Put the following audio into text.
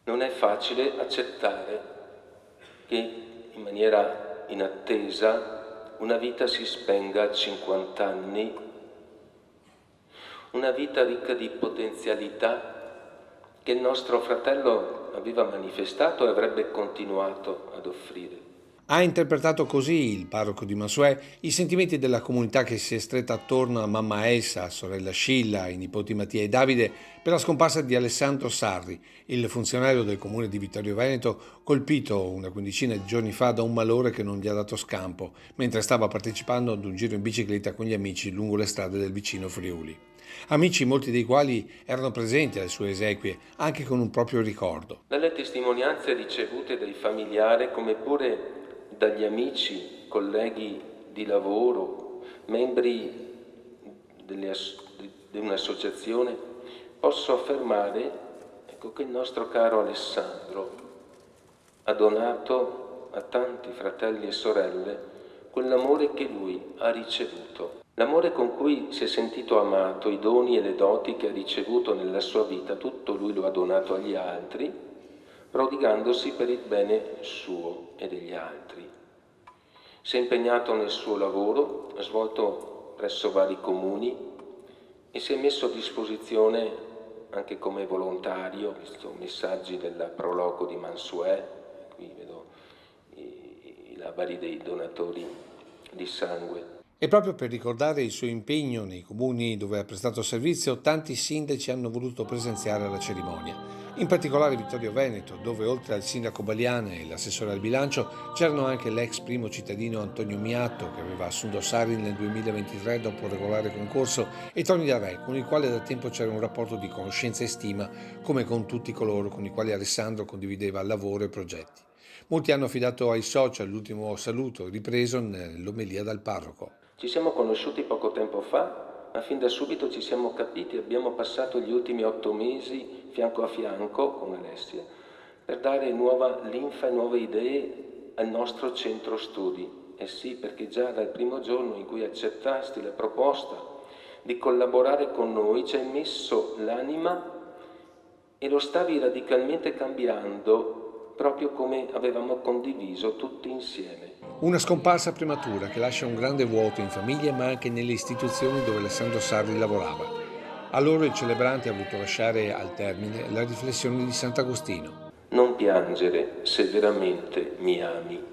Non è facile accettare che in maniera inattesa una vita si spenga a 50 anni, una vita ricca di potenzialità che il nostro fratello aveva manifestato e avrebbe continuato ad offrire. Ha interpretato così il parroco di Mansuè i sentimenti della comunità che si è stretta attorno a mamma Elsa, sorella Scilla, i nipoti Mattia e Davide per la scomparsa di Alessandro Sarri, il funzionario del comune di Vittorio Veneto, colpito una quindicina di giorni fa da un malore che non gli ha dato scampo, mentre stava partecipando ad un giro in bicicletta con gli amici lungo le strade del vicino Friuli. Amici molti dei quali erano presenti alle sue esequie, anche con un proprio ricordo. Dalle testimonianze ricevute dai familiari, come pure dagli amici, colleghi di lavoro, membri di un'associazione, posso affermare, che il nostro caro Alessandro ha donato a tanti fratelli e sorelle quell'amore che lui ha ricevuto. L'amore con cui si è sentito amato, i doni e le doti che ha ricevuto nella sua vita, tutto lui lo ha donato agli altri, prodigandosi per il bene suo e degli altri. Si è impegnato nel suo lavoro, ha svolto presso vari comuni e si è messo a disposizione anche come volontario, visto messaggi del prologo di Mansuè, qui vedo i labari dei donatori di sangue. E proprio per ricordare il suo impegno nei comuni dove ha prestato servizio, tanti sindaci hanno voluto presenziare alla cerimonia. In particolare Vittorio Veneto, dove oltre al sindaco Baliana e l'assessore al bilancio c'erano anche l'ex primo cittadino Antonio Miatto, che aveva assunto Sarri nel 2023 dopo un regolare concorso, e Tony Da Re, con il quale da tempo c'era un rapporto di conoscenza e stima, come con tutti coloro con i quali Alessandro condivideva lavoro e progetti. Molti hanno affidato ai social l'ultimo saluto, ripreso nell'omelia dal parroco. Ci siamo conosciuti poco tempo fa, ma fin da subito ci siamo capiti e abbiamo passato gli ultimi 8 mesi fianco a fianco con Alessia per dare nuova linfa e nuove idee al nostro centro studi. E sì, perché già dal primo giorno in cui accettasti la proposta di collaborare con noi ci hai messo l'anima e lo stavi radicalmente cambiando proprio come avevamo condiviso tutti insieme. Una scomparsa prematura che lascia un grande vuoto in famiglia ma anche nelle istituzioni dove Alessandro Sarri lavorava. A loro il celebrante ha voluto lasciare al termine la riflessione di Sant'Agostino. Non piangere se veramente mi ami.